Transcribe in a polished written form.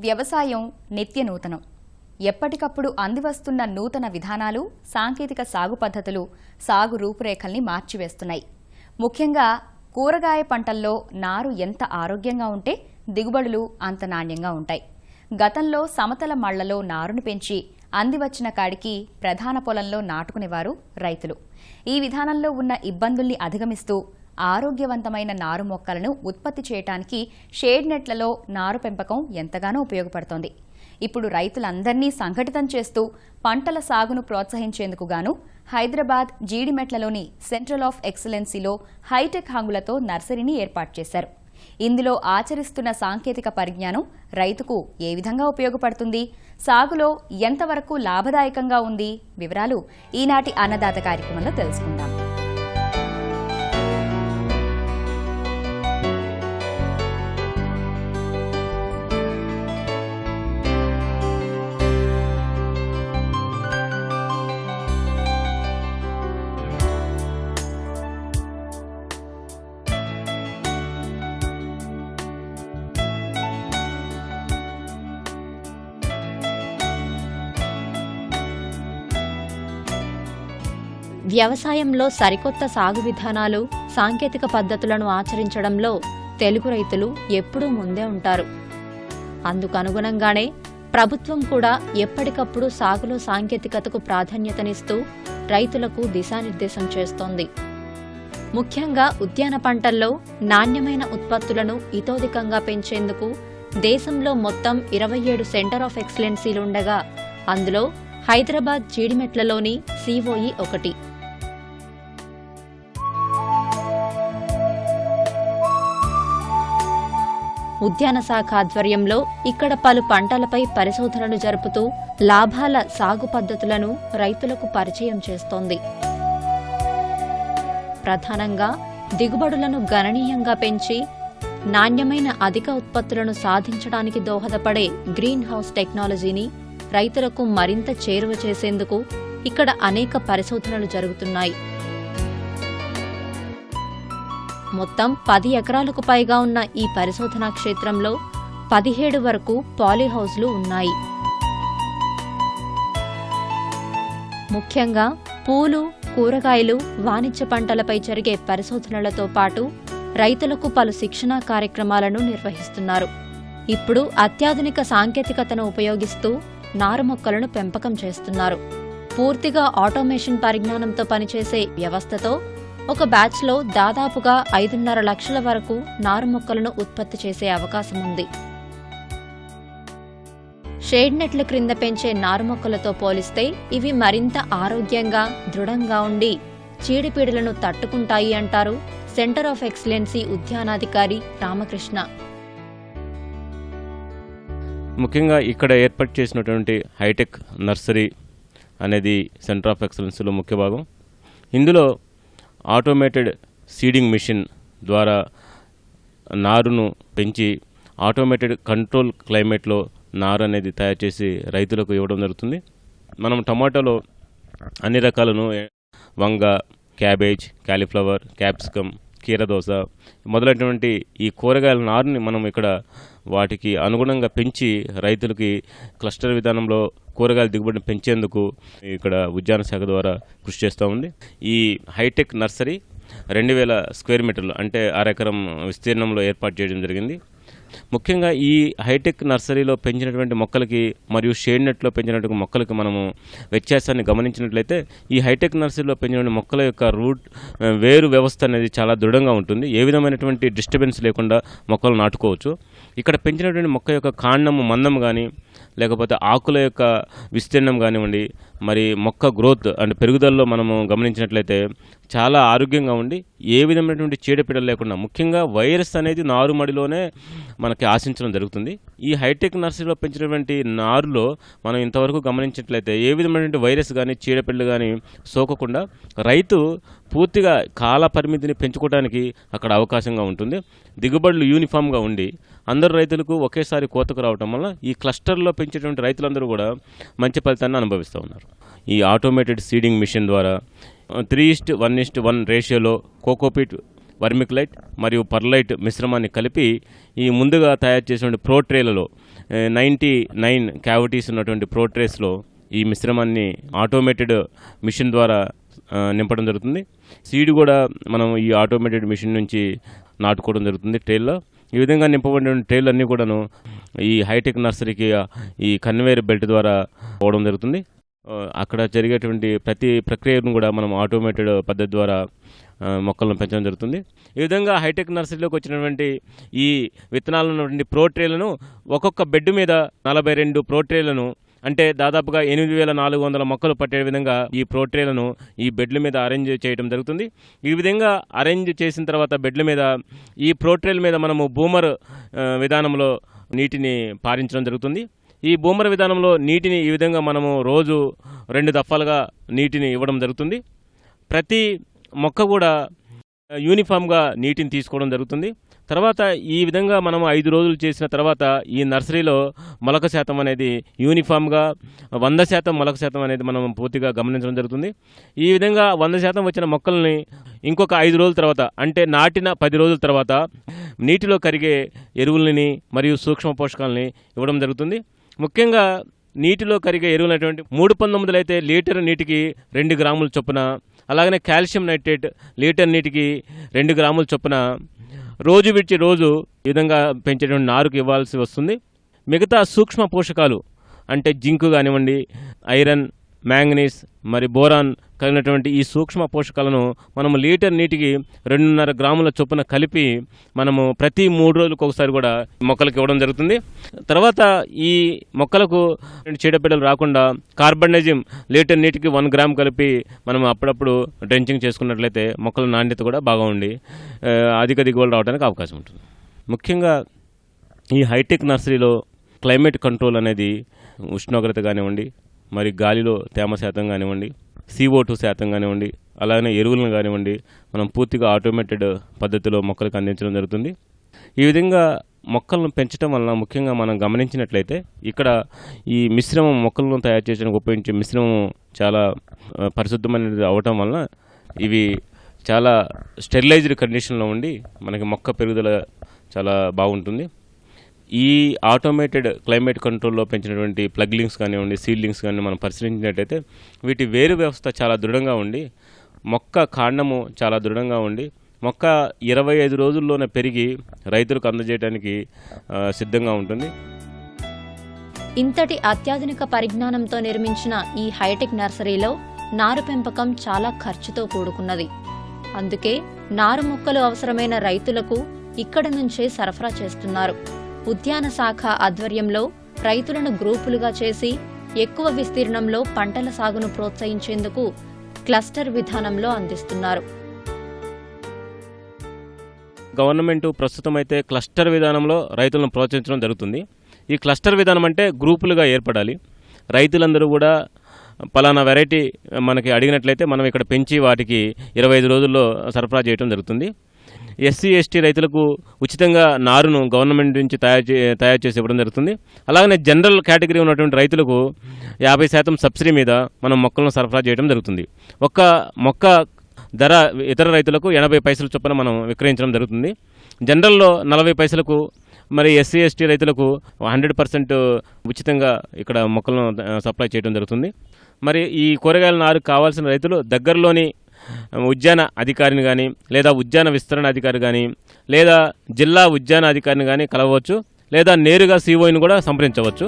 వ్యవసాయం నిత్య నూతనం. ఎప్పటికప్పుడు అందివస్తున్న నూతన విధానాలు, సాంకేతిక సాగు పద్ధతులు సాగు రూపురేఖల్ని మార్చివేస్తున్నాయి. ముఖ్యంగా కూరగాయ పంటల్లో నారు ఎంత ఆరోగ్యంగా ఉంటే దిగుబడులు అంత నాణ్యంగా ఉంటాయి. గతంలో సమతల మళ్లలో నారును పెంచి అందివచ్చిన కాడికి ప్రధాన పొలంలో నాటుకునేవారు రైతులు. ఈ విధానంలో ఉన్న ఇబ్బందుల్ని అధిగమిస్తూ ఆరోగ్యవంతమైన నారు మొక్కలను ఉత్పత్తి చేయడానికి షేడ్ నెట్లలో నారు పెంపకం ఎంతగానో ఉపయోగపడుతోంది. ఇప్పుడు రైతులందర్నీ సంఘటితం చేస్తూ పంటల సాగును ప్రోత్సహించేందుకు గాను హైదరాబాద్ జీడిమెట్లలోని సెంట్రల్ ఆఫ్ ఎక్సలెన్సీలో హైటెక్ హంగులతో నర్సరీని ఏర్పాటు చేశారు. ఇందులో ఆచరిస్తున్న సాంకేతిక పరిజ్ఞానం రైతుకు ఏ విధంగా ఉపయోగపడుతుంది, సాగులో ఎంతవరకు లాభదాయకంగా ఉంది, వివరాలు ఈనాటి అన్నదాత కార్యక్రమంలో తెలుసుకుందాం. వ్యవసాయంలో సరికొత్త సాగు విధానాలు, సాంకేతిక పద్ధతులను ఆచరించడంలో తెలుగు రైతులు ఎప్పుడూ ముందే ఉంటారు. అందుకనుగుణంగానే ప్రభుత్వం కూడా ఎప్పటికప్పుడు సాగులో సాంకేతికతకు ప్రాధాన్యతనిస్తూ రైతులకు దిశానిర్దేశం చేస్తోంది. ముఖ్యంగా ఉద్యాన పంటల్లో నాణ్యమైన ఉత్పత్తులను ఇతోధికంగా పెంచేందుకు దేశంలో మొత్తం 27 సెంటర్ ఆఫ్ ఎక్సలెన్సీలుండగా అందులో హైదరాబాద్ జీడిమెట్లలోని COE ఒకటి. ఉద్యాన శాఖ ఆధ్వర్యంలో ఇక్కడ పలు పంటలపై పరిశోధనలు జరుపుతూ లాభాల సాగు పద్ధతులను రైతులకు పరిచయం చేస్తోంది. ప్రధానంగా దిగుబడులను గణనీయంగా పెంచి నాణ్యమైన అధిక ఉత్పత్తులను సాధించడానికి దోహదపడే గ్రీన్ హౌస్ టెక్నాలజీని రైతులకు మరింత చేరువ చేసేందుకు ఇక్కడ అనేక పరిశోధనలు జరుగుతున్నాయి. మొత్తం 10 ఎకరాలకు పైగా ఉన్న ఈ పరిశోధనా క్షేత్రంలో 17 వరకు పాలీహౌస్లు ఉన్నాయి. ముఖ్యంగా పూలు, కూరగాయలు, వాణిజ్య పంటలపై జరిగే పరిశోధనలతో పాటు రైతులకు పలు శిక్షణా కార్యక్రమాలను నిర్వహిస్తున్నారు. ఇప్పుడు అత్యాధునిక సాంకేతికతను ఉపయోగిస్తూ నారు మొక్కలను పెంపకం చేస్తున్నారు. పూర్తిగా ఆటోమేషన్ పరిజ్ఞానంతో పనిచేసే వ్యవస్థతో ఒక బ్యాచ్లో దాదాపుగా 5.5 లక్షల వరకు నారు మొక్కలను ఉత్పత్తి చేసే అవకాశం ఉంది. షేడ్ నెట్ల క్రింద పెంచే నారు మొక్కలతో పోలిస్తే ఇవి మరింత ఆరోగ్యంగా, దృఢంగా ఉండి చీడపీడలను తట్టుకుంటాయి అంటారు సెంటర్ ఆఫ్ ఎక్సలెన్సీ ఉద్యానాధికారి రామకృష్ణ. ముఖ్యంగా ఇక్కడ ఏర్పాటు చేసినటువంటి హైటెక్ నర్సరీ అనేది సెంటర్ ఆఫ్ ఎక్సలెన్సీలో ముఖ్య భాగం. ఇందులో ఆటోమేటెడ్ సీడింగ్ మిషన్ ద్వారా నారును పెంచి ఆటోమేటెడ్ కంట్రోల్ క్లైమేట్లో నారు అనేది తయారు చేసి రైతులకు ఇవ్వడం జరుగుతుంది. మనం టమాటాలో అన్ని రకాలను వంగ, క్యాబేజ్, కాలీఫ్లవర్, క్యాప్సికమ్, కీరదోస మొదలైనటువంటి ఈ కూరగాయల నారుని మనం ఇక్కడ వాటికి అనుగుణంగా పెంచి రైతులకి క్లస్టర్ విధానంలో కూరగాయల దిగుబడిని పెంచేందుకు ఇక్కడ ఉద్యాన శాఖ ద్వారా కృషి చేస్తూ ఉంది. ఈ హైటెక్ నర్సరీ 2000 స్క్వేర్ మీటర్లు అంటే 1/2 ఎకరం విస్తీర్ణంలో ఏర్పాటు చేయడం జరిగింది. ముఖ్యంగా ఈ హైటెక్ నర్సరీలో పెంచినటువంటి మొక్కలకి మరియు షేడ్ నెట్లో పెంచినటువంటి మొక్కలకి మనము వ్యత్యాసాన్ని గమనించినట్లయితే ఈ హైటెక్ నర్సరీలో పెంచినటువంటి మొక్కల యొక్క వేరు వ్యవస్థ అనేది చాలా దృఢంగా ఉంటుంది. ఏ విధమైనటువంటి డిస్టర్బెన్స్ లేకుండా మొక్కలు నాటుకోవచ్చు. ఇక్కడ పెంచినటువంటి మొక్క యొక్క కాండము మందం కానీ లేకపోతే ఆకుల యొక్క విస్తీర్ణం కానివ్వండి, మరి మొక్క గ్రోత్ అంటే పెరుగుదలలో మనము గమనించినట్లయితే చాలా ఆరోగ్యంగా ఉండి ఏ విధమైనటువంటి చీడపీడలు లేకుండా, ముఖ్యంగా వైరస్ అనేది నారుమడిలోనే మనకి ఆశించడం జరుగుతుంది. ఈ హైటెక్ నర్సరీలో పెంచినటువంటి నారులో మనం ఇంతవరకు గమనించినట్లయితే ఏ విధమైనటువంటి వైరస్ కానీ చీడపీడలు కానీ సోకకుండా రైతు పూర్తిగా కాల పరిమితిని పెంచుకోవడానికి అక్కడ అవకాశంగా ఉంటుంది. దిగుబడులు యూనిఫామ్గా ఉండి అందరు రైతులకు ఒకేసారి కోతకు రావటం వల్ల ఈ క్లస్టర్లో పెంచేటువంటి రైతులందరూ కూడా మంచి ఫలితాన్ని అనుభవిస్తూ ఉన్నారు. ఈ ఆటోమేటెడ్ సీడింగ్ మిషన్ ద్వారా 3:1:1 రేషియోలో కోకోపీట్, వర్మిక్లైట్ మరియు పర్లైట్ మిశ్రమాన్ని కలిపి ఈ ముందుగా తయారు చేసిన ప్రో ట్రేలలో 99 క్యావిటీస్ ఉన్నటువంటి ప్రోట్రేస్లో ఈ మిశ్రమాన్ని ఆటోమేటెడ్ మిషన్ ద్వారా నింపడం జరుగుతుంది. సీడ్ కూడా మనం ఈ ఆటోమేటెడ్ మిషన్ నుంచి నాటుకోవడం జరుగుతుంది ట్రేల్లో. ఈ విధంగా నింపబడిన ట్రేలు అన్నీ కూడాను ఈ హైటెక్ నర్సరీకి ఈ కన్వేయర్ బెల్ట్ ద్వారా పోవడం జరుగుతుంది. అక్కడ జరిగేటువంటి ప్రతి ప్రక్రియను కూడా మనం ఆటోమేటెడ్ పద్ధతి ద్వారా మొక్కలను పెంచడం జరుగుతుంది. ఈ విధంగా హైటెక్ నర్సరీలోకి వచ్చినటువంటి ఈ విత్తనాలు ఉన్నటువంటి ప్రోట్రేలను ఒక్కొక్క బెడ్ మీద 42 ప్రోట్రేలను, అంటే దాదాపుగా 8,400 మొక్కలు పట్టే విధంగా ఈ ప్రోట్రేలను ఈ బెడ్ల మీద అరేంజ్ చేయడం జరుగుతుంది. ఈ విధంగా అరేంజ్ చేసిన తర్వాత బెడ్ల మీద ఈ ప్రోట్రేల మీద మనము బూమర్ విధానంలో నీటిని పారించడం జరుగుతుంది. ఈ బూమర్ విధానంలో నీటిని ఈ విధంగా మనము రోజు 2 దఫాలుగా నీటిని ఇవ్వడం జరుగుతుంది. ప్రతి మొక్క కూడా యూనిఫామ్గా నీటిని తీసుకోవడం జరుగుతుంది. తర్వాత ఈ విధంగా మనం 5 రోజులు చేసిన తర్వాత ఈ నర్సరీలో మొలక శాతం అనేది యూనిఫామ్గా 100% మొలక శాతం అనేది మనం పూర్తిగా గమనించడం జరుగుతుంది. ఈ విధంగా 100% వచ్చిన మొక్కల్ని ఇంకొక 5 రోజుల తర్వాత, అంటే నాటిన 10 రోజుల తర్వాత నీటిలో కరిగే ఎరువులని మరియు సూక్ష్మ పోషకాలని ఇవ్వడం జరుగుతుంది. ముఖ్యంగా నీటిలో కరిగే ఎరువులైనటువంటి 319 అయితే లీటర్ నీటికి 2 గ్రాముల చొప్పున, అలాగనే కాల్షియం నైట్రేట్ లీటర్ నీటికి 2 గ్రాముల చొప్పున రోజు విడిచి రోజు ఈ విధంగా పెంచేటువంటి నారుకు ఇవ్వాల్సి వస్తుంది. మిగతా సూక్ష్మ పోషకాలు అంటే జింక్ కానివ్వండి, ఐరన్, మ్యాంగనీస్ మరి బోరాన్ కలిగినటువంటి ఈ సూక్ష్మ పోషకాలను మనము లీటర్ నీటికి 2.5 గ్రాముల చొప్పున కలిపి మనము ప్రతి 3 రోజులకు ఒకసారి కూడా మొక్కలకు ఇవ్వడం జరుగుతుంది. తర్వాత ఈ మొక్కలకు చీడపీడలు రాకుండా కార్బనైజిమ్ లీటర్ నీటికి 1 గ్రామ్ కలిపి మనం అప్పుడప్పుడు డ్రెంచింగ్ చేసుకున్నట్లయితే మొక్కల నాణ్యత కూడా బాగా ఉండి అధిక దిగుబడులు రావడానికి అవకాశం ఉంటుంది. ముఖ్యంగా ఈ హైటెక్ నర్సరీలో క్లైమేట్ కంట్రోల్ అనేది ఉష్ణోగ్రత కానివ్వండి, మరి గాలిలో తేమ శాతం కానివ్వండి, CO2 శాతం కానివ్వండి, అలాగే ఎరువులను కానివ్వండి మనం పూర్తిగా ఆటోమేటెడ్ పద్ధతిలో మొక్కలకు అందించడం జరుగుతుంది. ఈ విధంగా మొక్కలను పెంచడం వలన ముఖ్యంగా మనం గమనించినట్లయితే ఇక్కడ ఈ మిశ్రమం మొక్కలను తయారు చేయడానికి ఉపయోగించే మిశ్రమం చాలా పరిశుద్ధమైనది అవటం వలన ఇవి చాలా స్టెరిలైజ్డ్ కండిషన్లో ఉండి మనకి మొక్క పెరుగుదల చాలా బాగుంటుంది. ఈ ఆటోమేటెడ్ క్లైమేట్ కంట్రోల్లో పెంచినటువంటి ప్లగ్లింగ్స్ కానివ్వండి, సీడ్లింగ్స్ కానీ మనం పరిశీలించినట్టయితే వీటి వేరు వ్యవస్థ చాలా దృఢంగా ఉండి మొక్క కాండము చాలా దృఢంగా ఉండి మొక్క 25 రోజుల్లోనే పెరిగి రైతులకు అందజేయడానికి సిద్ధంగా ఉంటుంది. ఇంతటి అత్యాధునిక పరిజ్ఞానంతో నిర్మించిన ఈ హైటెక్ నర్సరీలో నారు పెంపకం చాలా ఖర్చుతో కూడుకున్నది. అందుకే నారు మొక్కలు అవసరమైన రైతులకు ఇక్కడ నుంచే సరఫరా చేస్తున్నారు. ఉద్యాన శాఖ ఆధ్వర్యంలో రైతులను గ్రూపులుగా చేసి ఎక్కువ విస్తీర్ణంలో పంటల సాగును ప్రోత్సహించేందుకు క్లస్టర్ విధానంలో అందిస్తున్నారు. గవర్నమెంట్ ప్రస్తుతం అయితే క్లస్టర్ విధానంలో రైతులను ప్రోత్సహించడం జరుగుతుంది. ఈ క్లస్టర్ విధానం అంటే గ్రూపులుగా ఏర్పడాలి. రైతులందరూ కూడా పలానా వెరైటీ మనకి అడిగినట్లయితే మనం ఇక్కడ పెంచి వాటికి 25 రోజుల్లో సరఫరా చేయడం జరుగుతుంది. SC ST రైతులకు ఉచితంగా నారును గవర్నమెంట్ నుంచి తయారు చేసి ఇవ్వడం జరుగుతుంది. అలాగనే జనరల్ కేటగిరీ ఉన్నటువంటి రైతులకు 50% సబ్సిడీ మీద మనం మొక్కలను సరఫరా చేయడం జరుగుతుంది. ఒక్క మొక్క ధర ఇతర రైతులకు 80 పైసల చొప్పున మనం విక్రయించడం జరుగుతుంది. జనరల్లో 40 పైసలకు, మరి SC ST రైతులకు 100% ఉచితంగా ఇక్కడ మొక్కలను సప్లై చేయడం జరుగుతుంది. మరి ఈ కూరగాయల నారు కావాల్సిన రైతులు దగ్గరలోని ఉద్యాన అధికారిని కానీ, లేదా ఉద్యాన విస్తరణ అధికారి కానీ, లేదా జిల్లా ఉద్యాన అధికారిని కానీ కలవచ్చు, లేదా నేరుగా COని కూడా సంప్రదించవచ్చు.